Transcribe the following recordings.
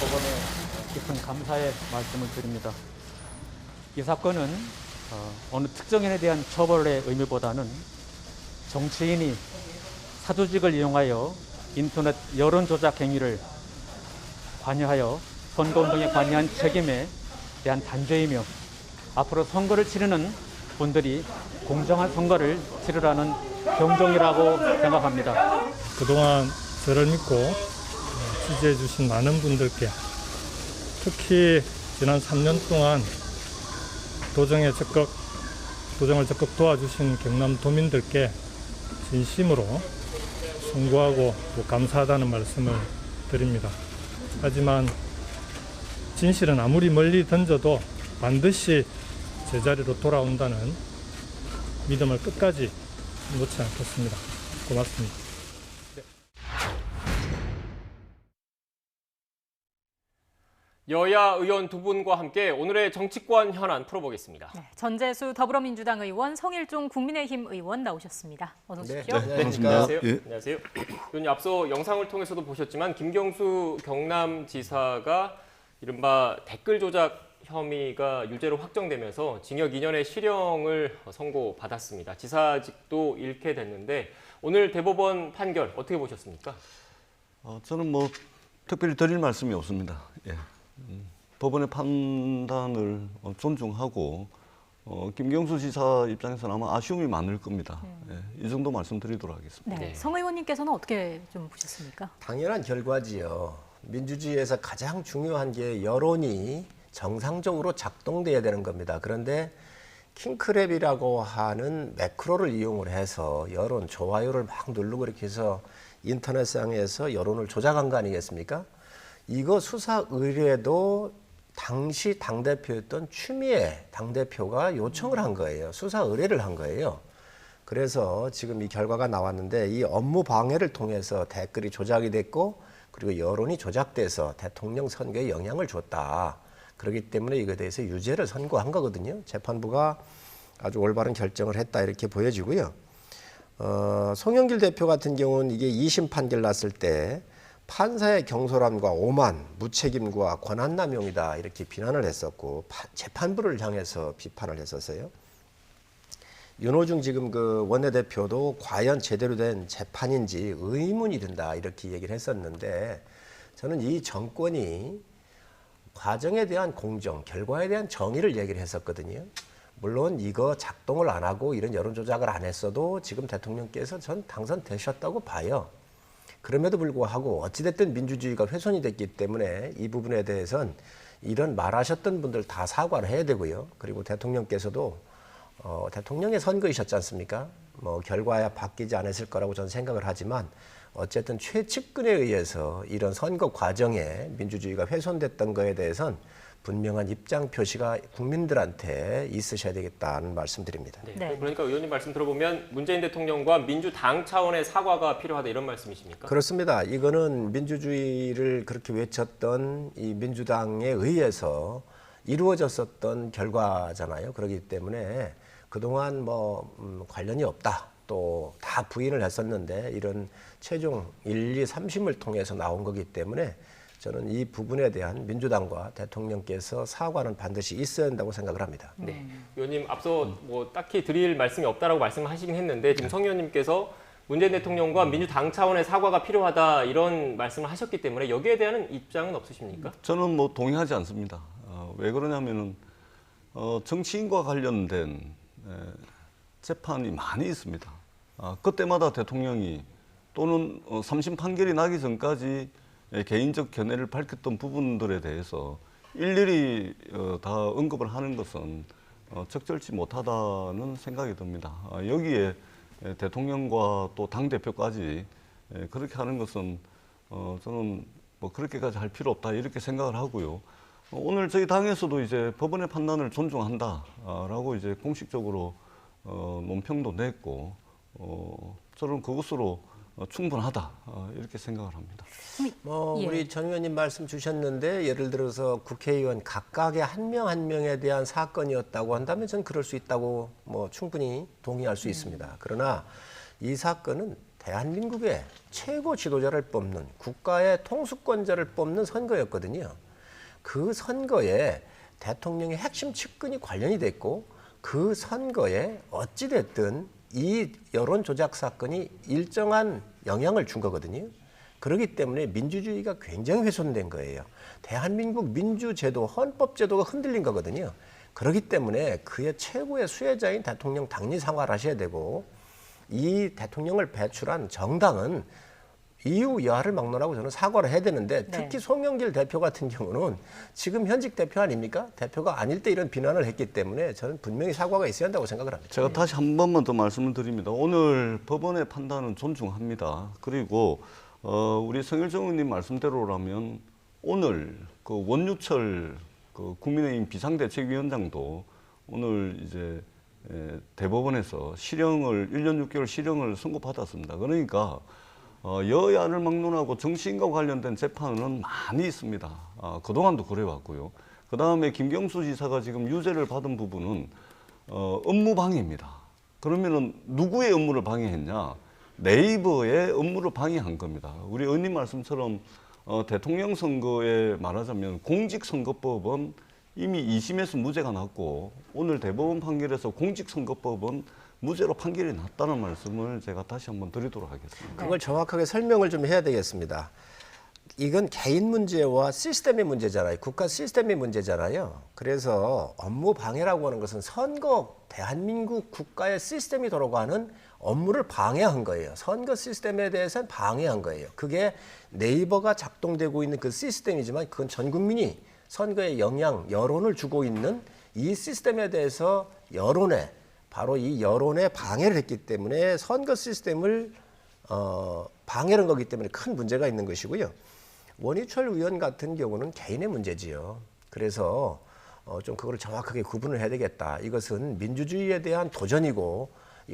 법원에 깊은 감사의 말씀을 드립니다. 이 사건은 어느 특정인에 대한 처벌의 의미보다는 정치인이 사조직을 이용하여 인터넷 여론 조작 행위를 관여하여 선거운동에 관여한 책임에 대한 단죄이며 앞으로 선거를 치르는 분들이 공정한 선거를 치르라는 경종이라고 생각합니다. 그동안 저를 믿고 지지해 주신 많은 분들께, 특히 지난 3년 동안 도정을 적극 도와주신 경남 도민들께 진심으로 송구하고 또 감사하다는 말씀을 드립니다. 하지만 진실은 아무리 멀리 던져도 반드시 제자리로 돌아온다는 믿음을 끝까지 놓지 않겠습니다. 고맙습니다. 여야 의원 두 분과 함께 오늘의 정치권 현안 풀어보겠습니다. 네, 전재수 더불어민주당 의원, 성일종 국민의힘 의원 나오셨습니다. 어서 오십시오. 네, 안녕하세요. 안녕하세요. 의원님, 앞서 영상을 통해서도 보셨지만 김경수 경남지사가 이른바 댓글 조작 혐의가 유죄로 확정되면서 징역 2년의 실형을 선고받았습니다. 지사직도 잃게 됐는데 오늘 대법원 판결 어떻게 보셨습니까? 저는 뭐 특별히 드릴 말씀이 없습니다. 예. 법원의 판단을 존중하고 김경수 지사 입장에서는 아마 아쉬움이 많을 겁니다. 예. 이 정도 말씀드리도록 하겠습니다. 네, 성 의원님께서는 어떻게 좀 보셨습니까? 당연한 결과지요. 민주주의에서 가장 중요한 게 여론이 정상적으로 작동돼야 되는 겁니다. 그런데 킹크랩이라고 하는 매크로를 이용을 해서 여론, 좋아요를 막 누르고 이렇게 해서 인터넷상에서 여론을 조작한 거 아니겠습니까? 이거 수사 의뢰도 당시 당대표였던 추미애 당대표가 요청을 한 거예요. 수사 의뢰를 한 거예요. 그래서 지금 이 결과가 나왔는데 이 업무 방해를 통해서 댓글이 조작이 됐고 그리고 여론이 조작돼서 대통령 선거에 영향을 줬다. 그렇기 때문에 이거에 대해서 유죄를 선고한 거거든요. 재판부가 아주 올바른 결정을 했다 이렇게 보여지고요. 송영길 대표 같은 경우는 이게 2심 판결 났을 때 판사의 경솔함과 오만, 무책임과 권한남용이다 이렇게 비난을 했었고 재판부를 향해서 비판을 했었어요. 윤호중 지금 그 원내대표도 과연 제대로 된 재판인지 의문이 든다 이렇게 얘기를 했었는데 저는 이 정권이 과정에 대한 공정, 결과에 대한 정의를 얘기를 했었거든요. 물론 이거 작동을 안 하고 이런 여론 조작을 안 했어도 지금 대통령께서 전 당선되셨다고 봐요. 그럼에도 불구하고 어찌됐든 민주주의가 훼손이 됐기 때문에 이 부분에 대해서는 이런 말하셨던 분들 다 사과를 해야 되고요. 그리고 대통령께서도 대통령의 선거이셨지 않습니까? 뭐 결과야 바뀌지 않았을 거라고 저는 생각을 하지만 어쨌든 최측근에 의해서 이런 선거 과정에 민주주의가 훼손됐던 거에 대해서는 분명한 입장 표시가 국민들한테 있으셔야 되겠다는 말씀드립니다. 네. 그러니까 의원님 말씀 들어보면 문재인 대통령과 민주당 차원의 사과가 필요하다 이런 말씀이십니까? 그렇습니다. 이거는 민주주의를 그렇게 외쳤던 이 민주당에 의해서 이루어졌었던 결과잖아요. 그렇기 때문에 그동안 뭐 관련이 없다. 또 다 부인을 했었는데 이런 최종 1, 2, 3심을 통해서 나온 거기 때문에 저는 이 부분에 대한 민주당과 대통령께서 사과는 반드시 있어야 한다고 생각을 합니다. 네, 의원님 앞서 뭐 딱히 드릴 말씀이 없다라고 말씀하시긴 했는데 지금 성 의원님께서 문재인 대통령과 민주당 차원의 사과가 필요하다 이런 말씀을 하셨기 때문에 여기에 대한 입장은 없으십니까? 저는 뭐 동의하지 않습니다. 왜 그러냐면은 정치인과 관련된 재판이 많이 있습니다. 그때마다 대통령이 또는 3심 판결이 나기 전까지 개인적 견해를 밝혔던 부분들에 대해서 일일이 다 언급을 하는 것은 적절치 못하다는 생각이 듭니다. 여기에 대통령과 또 당대표까지 그렇게 하는 것은 저는 뭐 그렇게까지 할 필요 없다 이렇게 생각을 하고요. 오늘 저희 당에서도 이제 법원의 판단을 존중한다라고 이제 공식적으로 논평도 냈고 저는 그것으로 충분하다 이렇게 생각을 합니다. 우리 전 의원님 말씀 주셨는데 예를 들어서 국회의원 각각의 한 명 한 명에 대한 사건이었다고 한다면 저는 그럴 수 있다고 뭐 충분히 동의할 수 있습니다. 그러나 이 사건은 대한민국의 최고 지도자를 뽑는 국가의 통수권자를 뽑는 선거였거든요. 그 선거에 대통령의 핵심 측근이 관련이 됐고 그 선거에 어찌됐든 이 여론 조작 사건이 일정한 영향을 준 거거든요. 그렇기 때문에 민주주의가 굉장히 훼손된 거예요. 대한민국 민주제도, 헌법제도가 흔들린 거거든요. 그렇기 때문에 그의 최고의 수혜자인 대통령 당리 사과를 하셔야 되고 이 대통령을 배출한 정당은 이유 여하를 막론하고 저는 사과를 해야 되는데 특히 송영길 대표 같은 경우는 지금 현직 대표 아닙니까? 대표가 아닐 때 이런 비난을 했기 때문에 저는 분명히 사과가 있어야 한다고 생각을 합니다. 제가 다시 한 번만 더 말씀을 드립니다. 오늘 법원의 판단은 존중합니다. 그리고 우리 성일정 의원님 말씀대로라면 오늘 그 원유철 그 국민의힘 비상대책위원장도 오늘 이제 대법원에서 실형을 1년 6개월 실형을 선고받았습니다. 그러니까 여야를 막론하고 정치인과 관련된 재판은 많이 있습니다. 그동안도 그래왔고요. 그 다음에 김경수 지사가 지금 유죄를 받은 부분은 업무 방해입니다. 그러면은 누구의 업무를 방해했냐? 네이버의 업무를 방해한 겁니다. 우리 의원님 말씀처럼 대통령 선거에 말하자면 공직선거법은 이미 2심에서 무죄가 났고 오늘 대법원 판결에서 공직선거법은 무죄로 판결이 났다는 말씀을 제가 다시 한번 드리도록 하겠습니다. 그걸 정확하게 설명을 좀 해야 되겠습니다. 이건 개인 문제와 시스템의 문제잖아요. 국가 시스템의 문제잖아요. 그래서 업무 방해라고 하는 것은 선거, 대한민국 국가의 시스템이 돌아가는 업무를 방해한 거예요. 선거 시스템에 대해서는 방해한 거예요. 그게 네이버가 작동되고 있는 그 시스템이지만 그건 전 국민이 선거에 영향, 여론을 주고 있는 이 시스템에 대해서 바로 이 여론에 방해를 했기 때문에 선거 시스템을 방해한 거기 때문에 큰 문제가 있는 것이고요. 원유철 의원 같은 경우는 개인의 문제지요. 그래서 좀 그걸 정확하게 구분을 해야 되겠다. 이것은 민주주의에 대한 도전이고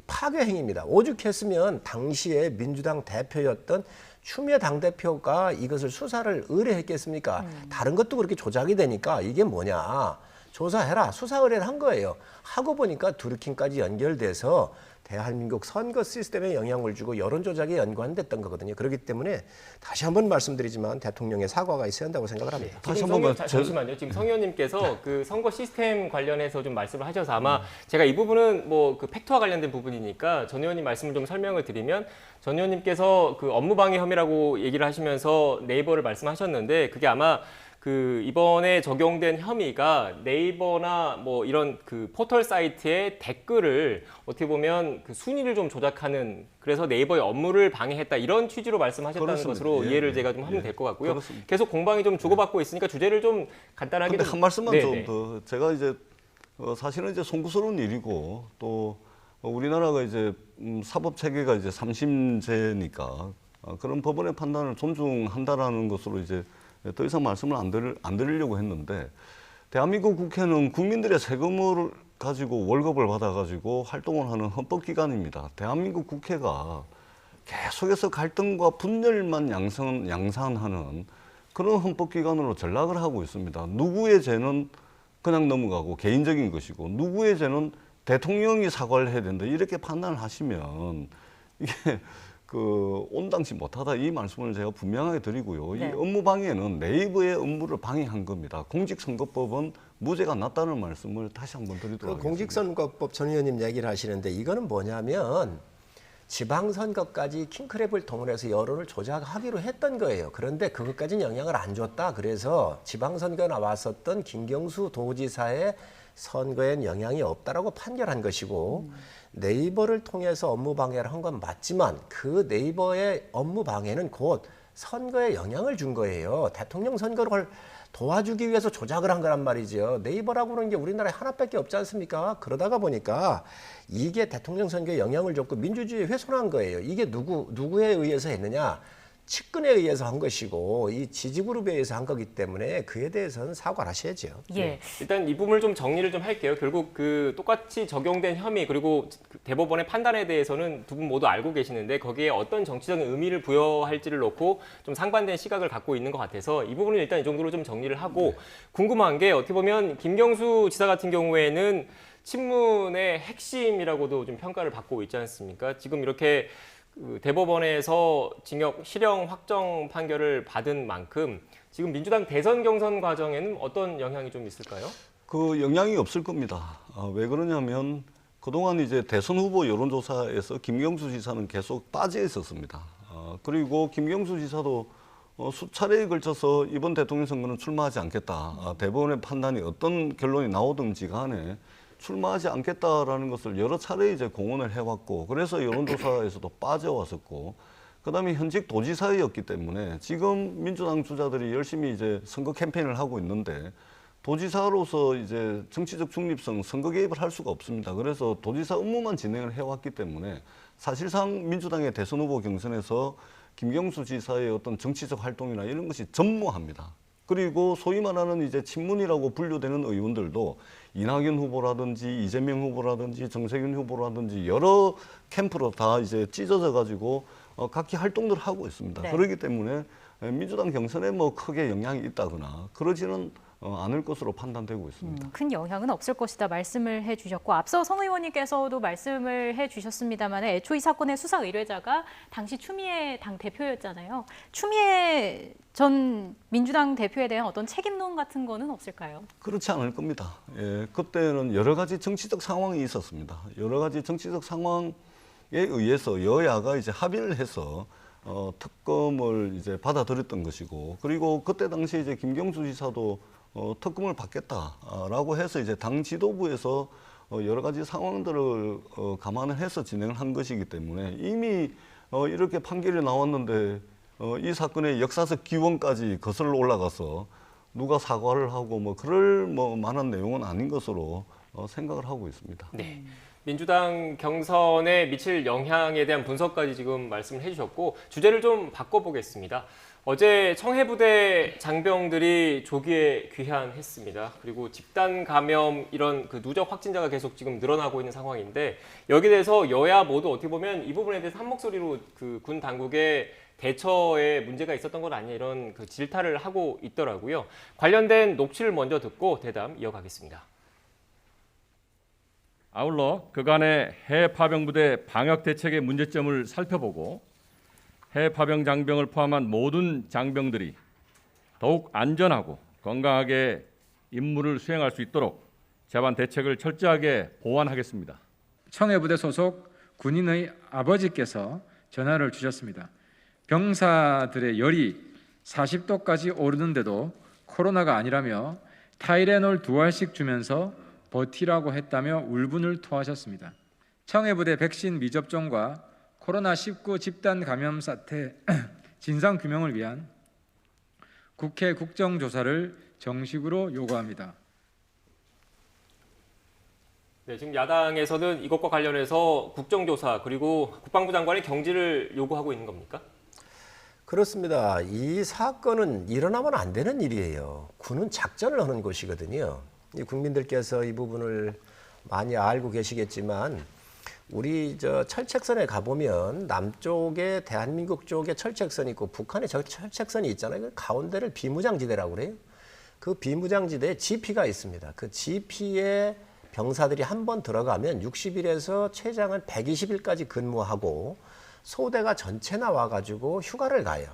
파괴 행위입니다. 오죽했으면 당시에 민주당 대표였던 추미애 당대표가 이것을 수사를 의뢰했겠습니까? 다른 것도 그렇게 조작이 되니까 이게 뭐냐. 조사해라. 수사 의뢰를 한 거예요. 하고 보니까 드루킹까지 연결돼서 대한민국 선거 시스템에 영향을 주고 여론 조작에 연관됐던 거거든요. 그렇기 때문에 다시 한번 말씀드리지만 대통령의 사과가 있어야 한다고 생각을 합니다. 다시 한번 잠시만요. 지금 성 의원님께서 그 선거 시스템 관련해서 좀 말씀을 하셔서 아마 제가 이 부분은 뭐 그 팩트와 관련된 부분이니까 전 의원님 말씀을 좀 설명을 드리면 전 의원님께서 그 업무방해 혐의라고 얘기를 하시면서 네이버를 말씀하셨는데 그게 아마 그 이번에 적용된 혐의가 네이버나 뭐 이런 그 포털 사이트의 댓글을 어떻게 보면 그 순위를 좀 조작하는 그래서 네이버의 업무를 방해했다 이런 취지로 말씀하셨다는 그렇습니다. 것으로 예, 이해를 예, 제가 좀 하면 예. 될 것 같고요. 그렇습니다. 계속 공방이 좀 주고받고 있으니까 주제를 좀 간단하게 근데 좀- 한 말씀만 네네. 좀 더. 제가 이제 사실은 이제 송구스러운 일이고 또 우리나라가 이제 사법 체계가 이제 삼심제니까 그런 법원의 판단을 존중한다라는 것으로 이제 더 이상 말씀을 안 드리려고 했는데 대한민국 국회는 국민들의 세금을 가지고 월급을 받아가지고 활동을 하는 헌법기관입니다. 대한민국 국회가 계속해서 갈등과 분열만 양산하는 그런 헌법기관으로 전락을 하고 있습니다. 누구의 죄는 그냥 넘어가고 개인적인 것이고 누구의 죄는 대통령이 사과를 해야 된다 이렇게 판단을 하시면 이게 그 온당치 못하다 이 말씀을 제가 분명하게 드리고요. 네. 이 업무 방해는 네이버의 업무를 방해한 겁니다. 공직선거법은 무죄가 났다는 말씀을 다시 한번 드리도록 그 하겠습니다. 공직선거법 전 의원님 얘기를 하시는데 이거는 뭐냐면 지방선거까지 킹크랩을 동원해서 여론을 조작하기로 했던 거예요. 그런데 그것까지는 영향을 안 줬다. 그래서 지방선거에 나왔었던 김경수 도지사의 선거엔 영향이 없다라고 판결한 것이고 네이버를 통해서 업무 방해를 한 건 맞지만 그 네이버의 업무 방해는 곧 선거에 영향을 준 거예요. 대통령 선거를 도와주기 위해서 조작을 한 거란 말이죠. 네이버라고 하는 게 우리나라에 하나밖에 없지 않습니까? 그러다가 보니까 이게 대통령 선거에 영향을 줬고 민주주의에 훼손한 거예요. 이게 누구에 의해서 했느냐? 측근에 의해서 한 것이고 이 지지그룹에 의해서 한 거기 때문에 그에 대해서는 사과를 하셔야죠. 예. 일단 이 부분을 좀 정리를 좀 할게요. 결국 그 똑같이 적용된 혐의 그리고 그 대법원의 판단에 대해서는 두 분 모두 알고 계시는데 거기에 어떤 정치적인 의미를 부여할지를 놓고 좀 상반된 시각을 갖고 있는 것 같아서 이 부분은 일단 이 정도로 좀 정리를 하고 궁금한 게 어떻게 보면 김경수 지사 같은 경우에는 친문의 핵심이라고도 좀 평가를 받고 있지 않습니까? 지금 이렇게 그 대법원에서 징역 실형 확정 판결을 받은 만큼 지금 민주당 대선 경선 과정에는 어떤 영향이 좀 있을까요? 그 영향이 없을 겁니다. 왜 그러냐면 그동안 이제 대선 후보 여론조사에서 김경수 지사는 계속 빠져 있었습니다. 그리고 김경수 지사도 수차례에 걸쳐서 이번 대통령 선거는 출마하지 않겠다. 대법원의 판단이 어떤 결론이 나오든지 간에 출마하지 않겠다라는 것을 여러 차례 이제 공언을 해왔고, 그래서 여론조사에서도 빠져왔었고, 그다음에 현직 도지사였기 때문에 지금 민주당 주자들이 열심히 이제 선거 캠페인을 하고 있는데 도지사로서 이제 정치적 중립성, 선거 개입을 할 수가 없습니다. 그래서 도지사 업무만 진행을 해왔기 때문에 사실상 민주당의 대선 후보 경선에서 김경수 지사의 어떤 정치적 활동이나 이런 것이 전무합니다. 그리고 소위 말하는 이제 친문이라고 분류되는 의원들도 이낙연 후보라든지 이재명 후보라든지 정세균 후보라든지 여러 캠프로 다 이제 찢어져 가지고 각기 활동들을 하고 있습니다. 네. 그렇기 때문에 민주당 경선에 뭐 크게 영향이 있다거나 그러지는 않을 것으로 판단되고 있습니다. 큰 영향은 없을 것이다 말씀을 해주셨고, 앞서 성 의원님께서도 말씀을 해주셨습니다만 애초 이 사건의 수사 의뢰자가 당시 추미애 당 대표였잖아요. 추미애 전 민주당 대표에 대한 어떤 책임론 같은 거는 없을까요? 그렇지 않을 겁니다. 예, 그때는 여러 가지 정치적 상황이 있었습니다. 여러 가지 정치적 상황에 의해서 여야가 이제 합의를 해서 특검을 이제 받아들였던 것이고, 그리고 그때 당시 이제 김경수 지사도 특검을 받겠다라고 해서 이제 당 지도부에서 여러 가지 상황들을 감안을 해서 진행을 한 것이기 때문에 이미 이렇게 판결이 나왔는데 이 사건의 역사적 기원까지 거슬러 올라가서 누가 사과를 하고 뭐 그럴 만한 내용은 아닌 것으로 생각을 하고 있습니다. 네. 민주당 경선에 미칠 영향에 대한 분석까지 지금 말씀을 해주셨고, 주제를 좀 바꿔보겠습니다. 어제 청해부대 장병들이 조기에 귀환했습니다. 그리고 집단 감염 이런 그 누적 확진자가 계속 지금 늘어나고 있는 상황인데, 여기에 대해서 여야 모두 어떻게 보면 이 부분에 대해서 한 목소리로 그 군 당국의 대처에 문제가 있었던 건 아니냐 이런 그 질타를 하고 있더라고요. 관련된 녹취를 먼저 듣고 대담 이어가겠습니다. 아울러 그간의 해외 파병부대 방역 대책의 문제점을 살펴보고 해외 파병 장병을 포함한 모든 장병들이 더욱 안전하고 건강하게 임무를 수행할 수 있도록 제반 대책을 철저하게 보완하겠습니다. 청해부대 소속 군인의 아버지께서 전화를 주셨습니다. 병사들의 열이 40도까지 오르는데도 코로나가 아니라며 타이레놀 2알씩 주면서 버티라고 했다며 울분을 토하셨습니다. 청해부대 백신 미접종과 코로나19 집단 감염 사태 진상 규명을 위한 국회 국정조사를 정식으로 요구합니다. 네, 지금 야당에서는 이것과 관련해서 국정조사 그리고 국방부 장관의 경질을 요구하고 있는 겁니까? 그렇습니다. 이 사건은 일어나면 안 되는 일이에요. 군은 작전을 하는 곳이거든요. 이 국민들께서 이 부분을 많이 알고 계시겠지만 우리 저 철책선에 가보면 남쪽에 대한민국 쪽에 철책선이 있고 북한에 저 철책선이 있잖아요. 그 가운데를 비무장지대라고 그래요. 그 비무장지대에 GP가 있습니다. 그 GP에 병사들이 한 번 들어가면 60일에서 최장은 120일까지 근무하고 소대가 전체 나와가지고 휴가를 가요.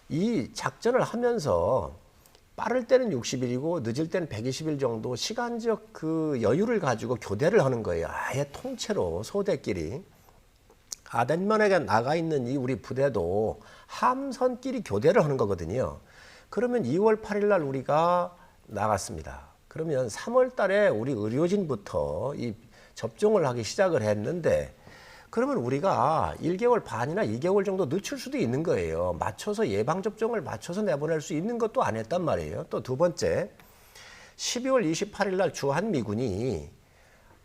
이 작전을 하면서 빠를 때는 60일이고 늦을 때는 120일 정도 시간적 그 여유를 가지고 교대를 하는 거예요. 아예 통째로 소대끼리. 아덴만에 나가 있는 이 우리 부대도 함선끼리 교대를 하는 거거든요. 그러면 2월 8일 날 우리가 나갔습니다. 그러면 3월 달에 우리 의료진부터 이 접종을 하기 시작을 했는데, 그러면 우리가 1개월 반이나 2개월 정도 늦출 수도 있는 거예요. 맞춰서 예방접종을 맞춰서 내보낼 수 있는 것도 안 했단 말이에요. 또 두 번째, 12월 28일 날 주한미군이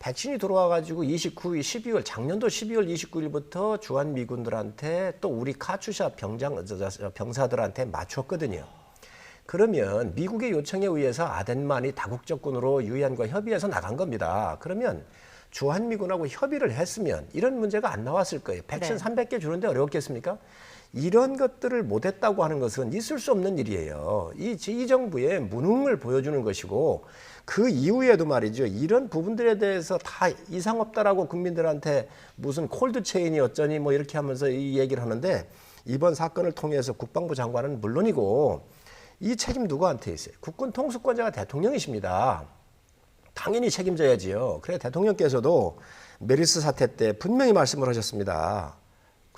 백신이 들어와가지고 29일, 12월, 작년도 12월 29일부터 주한미군들한테 또 우리 카츄샤 병사들한테 맞췄거든요. 그러면 미국의 요청에 의해서 아덴만이 다국적군으로 유엔과 협의해서 나간 겁니다. 그러면 주한미군하고 협의를 했으면 이런 문제가 안 나왔을 거예요. 백신 네. 300개 주는데 어려웠겠습니까? 이런 것들을 못했다고 하는 것은 있을 수 없는 일이에요. 이 정부의 무능을 보여주는 것이고 그 이후에도 말이죠. 이런 부분들에 대해서 다 이상 없다라고 국민들한테 무슨 콜드 체인이 어쩌니 뭐 이렇게 하면서 이 얘기를 하는데 이번 사건을 통해서 국방부 장관은 물론이고 이 책임 누구한테 있어요? 국군 통수권자가 대통령이십니다. 당연히 책임져야지요. 그래 대통령께서도 메르스 사태 때 분명히 말씀을 하셨습니다.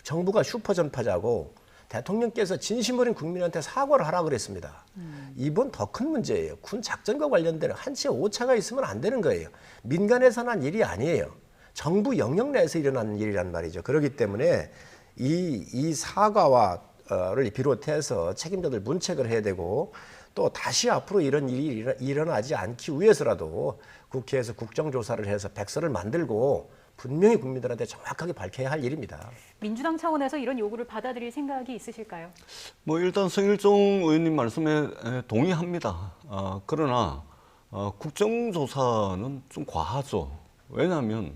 정부가 슈퍼 전파자고 대통령께서 진심 어린 국민한테 사과를 하라 그랬습니다. 이번 더 큰 문제예요. 군 작전과 관련된 한치의 오차가 있으면 안 되는 거예요. 민간에서 난 일이 아니에요. 정부 영역 내에서 일어나는 일이란 말이죠. 그렇기 때문에 이 사과를 비롯해서 책임자들 문책을 해야 되고 또 다시 앞으로 이런 일이 일어나지 않기 위해서라도 국회에서 국정조사를 해서 백서를 만들고 분명히 국민들한테 정확하게 밝혀야 할 일입니다. 민주당 차원에서 이런 요구를 받아들일 생각이 있으실까요? 뭐 일단 성일종 의원님 말씀에 동의합니다. 그러나 국정조사는 좀 과하죠. 왜냐하면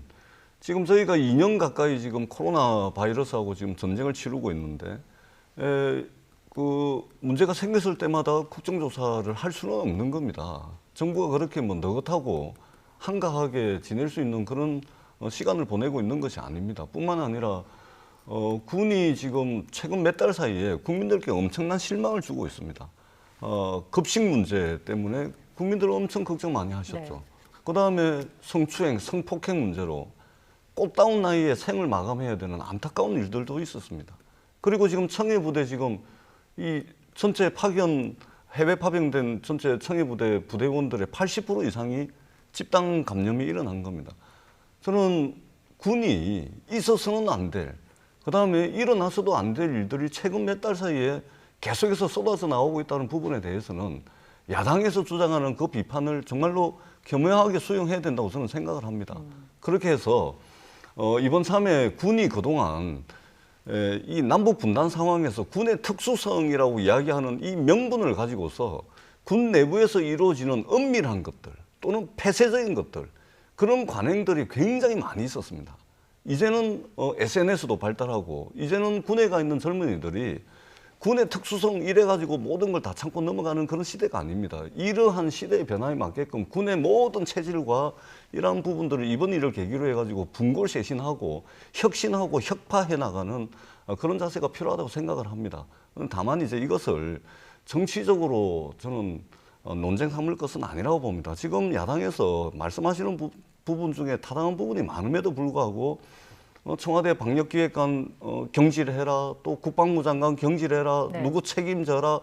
지금 저희가 2년 가까이 지금 코로나 바이러스하고 지금 전쟁을 치르고 있는데 그 문제가 생겼을 때마다 국정조사를 할 수는 없는 겁니다. 정부가 그렇게 뭐 너긋하고 한가하게 지낼 수 있는 그런 시간을 보내고 있는 것이 아닙니다. 뿐만 아니라 군이 지금 최근 몇 달 사이에 국민들께 엄청난 실망을 주고 있습니다. 급식 문제 때문에 국민들 엄청 걱정 많이 하셨죠. 네. 그다음에 성추행, 성폭행 문제로 꽃다운 나이에 생을 마감해야 되는 안타까운 일들도 있었습니다. 그리고 지금 청해부대 지금 이 전체 파견 해외 파병된 전체 청해부대 부대원들의 80% 이상이 집단 감염이 일어난 겁니다. 저는 군이 있어서는 안 될, 그다음에 일어나서도 안 될 일들이 최근 몇 달 사이에 계속해서 쏟아져 나오고 있다는 부분에 대해서는 야당에서 주장하는 그 비판을 정말로 겸허하게 수용해야 된다고 저는 생각을 합니다. 그렇게 해서 이번 3회 군이 그동안 이 남북 분단 상황에서 군의 특수성이라고 이야기하는 이 명분을 가지고서 군 내부에서 이루어지는 은밀한 것들 또는 폐쇄적인 것들 그런 관행들이 굉장히 많이 있었습니다. 이제는 SNS도 발달하고 이제는 군에 가 있는 젊은이들이 군의 특수성 이래가지고 모든 걸 다 참고 넘어가는 그런 시대가 아닙니다. 이러한 시대의 변화에 맞게끔 군의 모든 체질과 이러한 부분들을 이번 일을 계기로 해가지고 분골쇄신하고 혁신하고 혁파해 나가는 그런 자세가 필요하다고 생각을 합니다. 다만 이제 이것을 정치적으로 저는 논쟁 삼을 것은 아니라고 봅니다. 지금 야당에서 말씀하시는 부분 중에 타당한 부분이 많음에도 불구하고 청와대 방역기획관 경질해라, 또 국방부 장관 경질해라, 네. 누구 책임져라.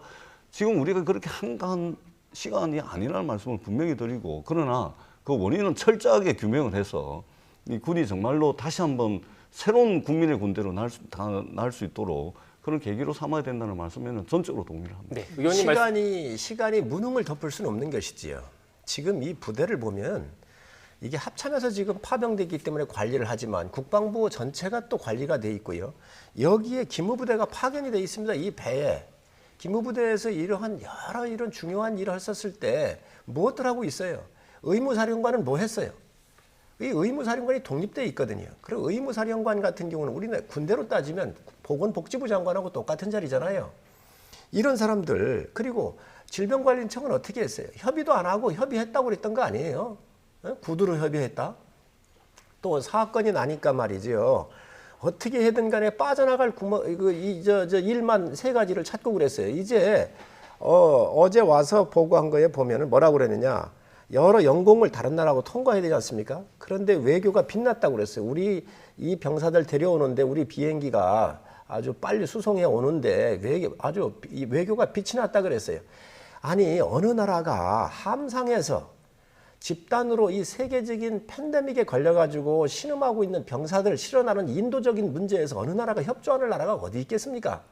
지금 우리가 그렇게 한가한 시간이 아니라는 말씀을 분명히 드리고, 그러나 그 원인은 철저하게 규명을 해서 이 군이 정말로 다시 한번 새로운 국민의 군대로 날 수 있도록 그런 계기로 삼아야 된다는 말씀에는 전적으로 동의를 합니다. 네, 의원님 시간이 무능을 덮을 수는 없는 것이지요. 지금 이 부대를 보면 이게 합참에서 지금 파병되기 때문에 관리를 하지만 국방부 전체가 또 관리가 돼 있고요. 여기에 기무부대가 파견이 돼 있습니다. 이 배에. 기무부대에서 이러한 여러 이런 중요한 일을 했었을 때 무엇들 하고 있어요? 의무사령관은 뭐 했어요? 이 의무사령관이 독립돼 있거든요. 그리고 의무사령관 같은 경우는 우리는 군대로 따지면 보건복지부 장관하고 똑같은 자리잖아요. 이런 사람들, 그리고 질병관리청은 어떻게 했어요? 협의도 안 하고 협의했다고 그랬던 거 아니에요? 구두로 협의했다? 또 사건이 나니까 말이죠. 어떻게 해든 간에 빠져나갈 일만 세 가지를 찾고 그랬어요. 이제 어제 와서 보고한 거에 보면은 뭐라고 그랬느냐? 여러 연공을 다른 나라하고 통과해야 되지 않습니까? 그런데 외교가 빛났다고 그랬어요. 우리 이 병사들 데려오는데 우리 비행기가 아주 빨리 수송해 오는데 외교가 빛이 났다 그랬어요. 아니 어느 나라가 함상에서 집단으로 이 세계적인 팬데믹에 걸려가지고 신음하고 있는 병사들 실어나는 인도적인 문제에서 어느 나라가 협조하는 나라가 어디 있겠습니까?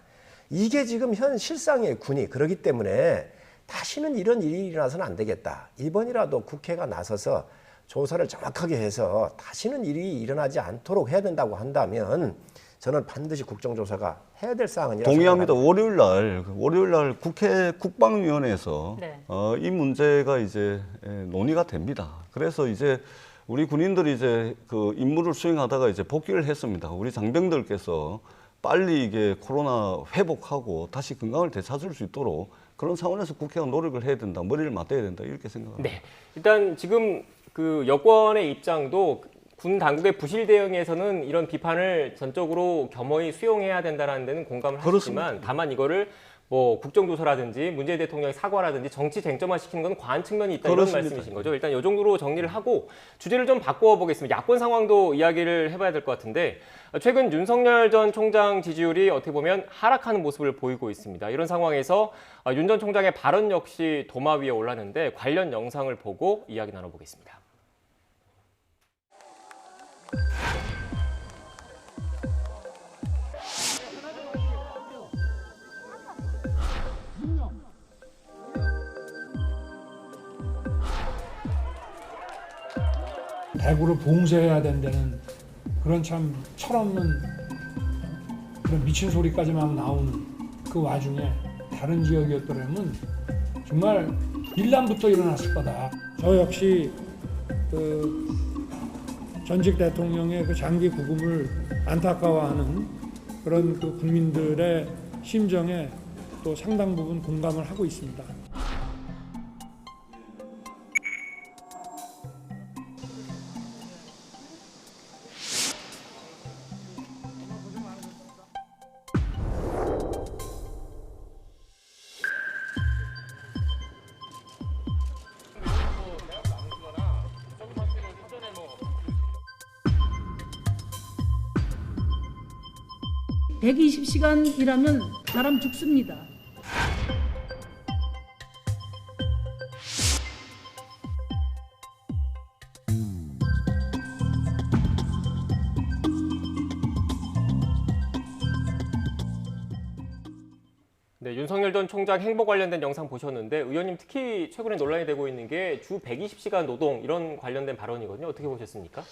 이게 지금 현 실상의 군이. 그렇기 때문에 다시는 이런 일이 일어나서는 안 되겠다. 이번이라도 국회가 나서서 조사를 정확하게 해서 다시는 일이 일어나지 않도록 해야 된다고 한다면 저는 반드시 국정조사가 해야 될 사항이라고 동의합니다. 생각합니다. 월요일 날 국회 국방위원회에서 네. 이 문제가 이제 논의가 됩니다. 그래서 이제 우리 군인들이 이제 그 임무를 수행하다가 이제 복귀를 했습니다. 우리 장병들께서 빨리 이게 코로나 회복하고 다시 건강을 되찾을 수 있도록 그런 차원에서 국회가 노력을 해야 된다, 머리를 맞대야 된다 이렇게 생각합니다. 네, 일단 지금 그 여권의 입장도 군 당국의 부실 대응에서는 이런 비판을 전적으로 겸허히 수용해야 된다는 데는 공감을 하시지만 그렇습니다. 다만 이거를 뭐 국정조사라든지 문재인 대통령의 사과라든지 정치 쟁점화 시키는 건 과한 측면이 있다 그렇습니다. 이런 말씀이신 거죠. 일단 이 정도로 정리를 하고 주제를 좀 바꿔 보겠습니다. 야권 상황도 이야기를 해봐야 될 것 같은데 최근 윤석열 전 총장 지지율이 어떻게 보면 하락하는 모습을 보이고 있습니다. 이런 상황에서 윤 전 총장의 발언 역시 도마 위에 올랐는데 관련 영상을 보고 이야기 나눠보겠습니다. 대구를 봉쇄해야 된다는 그런 참 철없는 그런 미친 소리까지 막 나오는 그 와중에 다른 지역이었더라면 정말 밀란부터 일어났을 거다. 저 역시 그 전직 대통령의 그 장기 구금을 안타까워하는 그런 그 국민들의 심정에 또 상당 부분 공감을 하고 있습니다. 네. 120시간 일하면 사람 죽습니다. 네, 윤석열 전 총장 행보 관련된 영상 보셨는데 의원님 특히 최근에 논란이 되고 있는 게 주 120시간 노동 이런 관련된 발언이거든요. 어떻게 보셨습니까?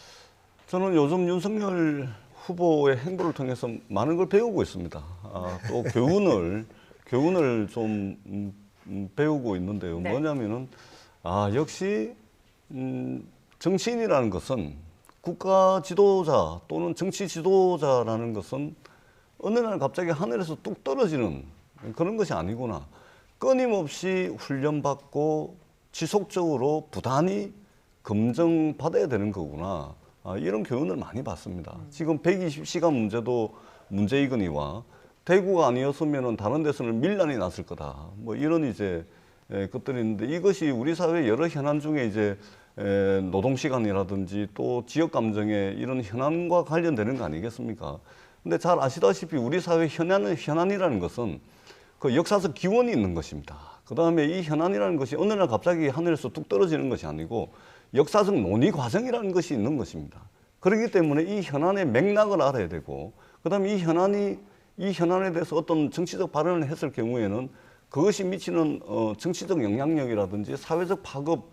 저는 요즘 윤석열 후보의 행보를 통해서 많은 걸 배우고 있습니다. 또 교훈을 좀 배우고 있는데요. 네. 뭐냐면은 역시 정치인이라는 것은 국가 지도자 또는 정치 지도자라는 것은 어느 날 갑자기 하늘에서 뚝 떨어지는 그런 것이 아니구나. 끊임없이 훈련받고 지속적으로 부단히 검증받아야 되는 거구나. 이런 교훈을 많이 받습니다. 지금 120시간 문제도 문제이거니와 대구가 아니었으면 다른 데서는 밀란이 났을 거다. 뭐 이런 이제 것들이 있는데 이것이 우리 사회 여러 현안 중에 이제 노동시간이라든지 또 지역 감정의 이런 현안과 관련되는 거 아니겠습니까? 근데 잘 아시다시피 우리 사회 현안이라는 것은 그 역사적 기원이 있는 것입니다. 그 다음에 이 현안이라는 것이 어느 날 갑자기 하늘에서 뚝 떨어지는 것이 아니고 역사적 논의 과정이라는 것이 있는 것입니다. 그렇기 때문에 이 현안의 맥락을 알아야 되고, 그 다음에 이 현안에 대해서 어떤 정치적 발언을 했을 경우에는 그것이 미치는 정치적 영향력이라든지 사회적 파급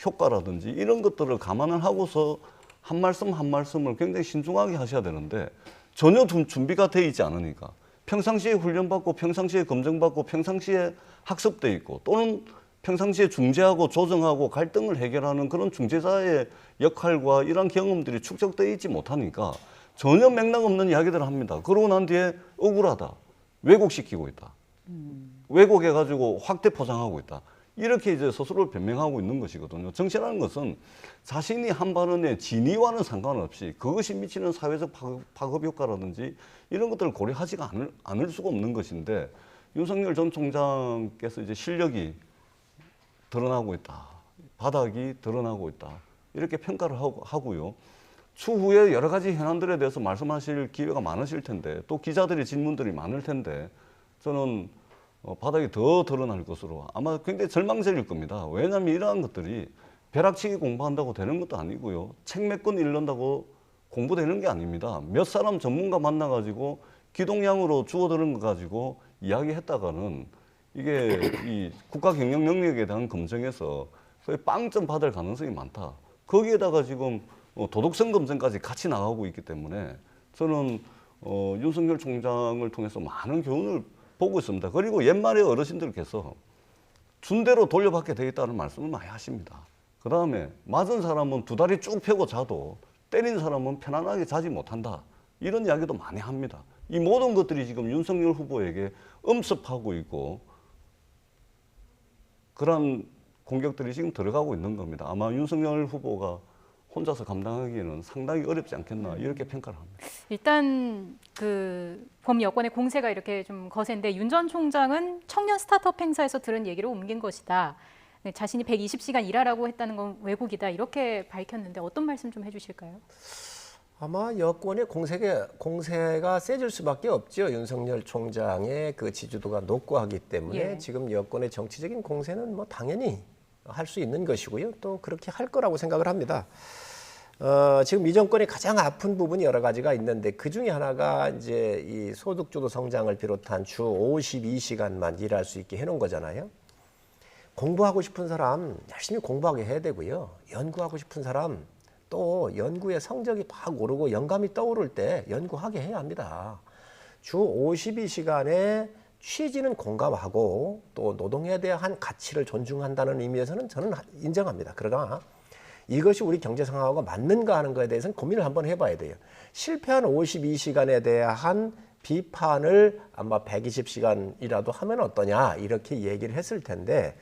효과라든지 이런 것들을 감안을 하고서 한 말씀 한 말씀을 굉장히 신중하게 하셔야 되는데 전혀 준비가 돼 있지 않으니까 평상시에 훈련받고 평상시에 검증받고 평상시에 학습돼 있고 또는 평상시에 중재하고 조정하고 갈등을 해결하는 그런 중재자의 역할과 이런 경험들이 축적되어 있지 못하니까 전혀 맥락 없는 이야기들을 합니다. 그러고 난 뒤에 억울하다. 왜곡시키고 있다. 왜곡해가지고 확대 포장하고 있다. 이렇게 이제 스스로를 변명하고 있는 것이거든요. 정치라는 것은 자신이 한 발언의 진위와는 상관없이 그것이 미치는 사회적 파급 효과라든지 이런 것들을 고려하지가 않을 수가 없는 것인데 윤석열 전 총장께서 이제 실력이 드러나고 있다. 바닥이 드러나고 있다. 이렇게 평가를 하고요. 추후에 여러 가지 현안들에 대해서 말씀하실 기회가 많으실 텐데 또 기자들의 질문들이 많을 텐데 저는 바닥이 더 드러날 것으로 아마 굉장히 절망적일 겁니다. 왜냐하면 이러한 것들이 벼락치기 공부한다고 되는 것도 아니고요. 책 몇 권 읽는다고 공부되는 게 아닙니다. 몇 사람 전문가 만나가지고 기동량으로 주워들은 거 가지고 이야기했다가는 이게 이 국가 경영 능력에 대한 검증에서 거의 빵점 받을 가능성이 많다. 거기에다가 지금 도덕성 검증까지 같이 나가고 있기 때문에 저는 윤석열 총장을 통해서 많은 교훈을 보고 있습니다. 그리고 옛말에 어르신들께서 준 대로 돌려받게 돼 있다는 말씀을 많이 하십니다. 그 다음에 맞은 사람은 두 다리 쭉 펴고 자도 때린 사람은 편안하게 자지 못한다. 이런 이야기도 많이 합니다. 이 모든 것들이 지금 윤석열 후보에게 엄습하고 있고 그런 공격들이 지금 들어가고 있는 겁니다. 아마 윤석열 후보가 혼자서 감당하기에는 상당히 어렵지 않겠나 이렇게 평가를 합니다. 일단 범 여권의 공세가 이렇게 좀 거센데 윤 전 총장은 청년 스타트업 행사에서 들은 얘기를 옮긴 것이다. 자신이 120시간 일하라고 했다는 건 왜곡이다. 이렇게 밝혔는데 어떤 말씀 좀 해주실까요? 아마 여권의 공세가 세질 수밖에 없죠. 윤석열 총장의 그 지지도가 높고 하기 때문에 예. 지금 여권의 정치적인 공세는 뭐 당연히 할 수 있는 것이고요. 또 그렇게 할 거라고 생각을 합니다. 지금 이 정권의 가장 아픈 부분이 여러 가지가 있는데 그 중에 하나가 이제 이 소득주도 성장을 비롯한 주 52시간만 일할 수 있게 해놓은 거잖아요. 공부하고 싶은 사람 열심히 공부하게 해야 되고요. 연구하고 싶은 사람 또 연구의 성적이 막 오르고 영감이 떠오를 때 연구하게 해야 합니다. 주 52시간에 취지는 공감하고 또 노동에 대한 가치를 존중한다는 의미에서는 저는 인정합니다. 그러나 이것이 우리 경제 상황하고 맞는가 하는 것에 대해서는 고민을 한번 해봐야 돼요. 실패한 52시간에 대한 비판을 아마 120시간이라도 하면 어떠냐 이렇게 얘기를 했을 텐데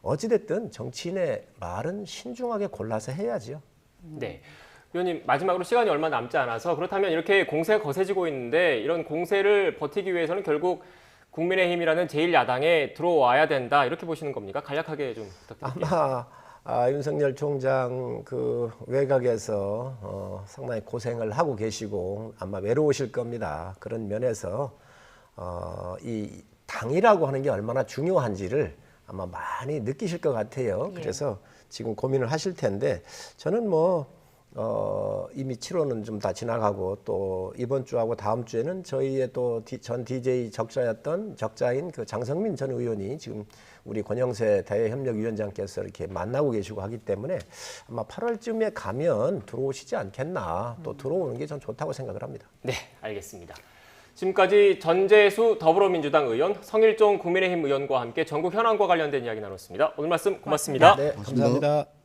어찌됐든 정치인의 말은 신중하게 골라서 해야죠. 네. 의원님 마지막으로 시간이 얼마 남지 않아서 그렇다면 이렇게 공세가 거세지고 있는데 이런 공세를 버티기 위해서는 결국 국민의힘이라는 제1야당에 들어와야 된다 이렇게 보시는 겁니까? 간략하게 좀 부탁드립니다. 아마 윤석열 총장 그 외곽에서 상당히 고생을 하고 계시고 아마 외로우실 겁니다. 그런 면에서 이 당이라고 하는 게 얼마나 중요한지를 아마 많이 느끼실 것 같아요. 그래서 지금 고민을 하실 텐데 저는 이미 7월은 좀 다 지나가고 또 이번 주하고 다음 주에는 저희의 또 전 DJ 적자인 그 장성민 전 의원이 지금 우리 권영세 대외협력위원장께서 이렇게 만나고 계시고 하기 때문에 아마 8월쯤에 가면 들어오시지 않겠나 또 들어오는 게 전 좋다고 생각을 합니다. 네, 알겠습니다. 지금까지 전재수 더불어민주당 의원, 성일종 국민의힘 의원과 함께 전국 현안과 관련된 이야기 나눴습니다. 오늘 말씀 고맙습니다. 네, 감사합니다.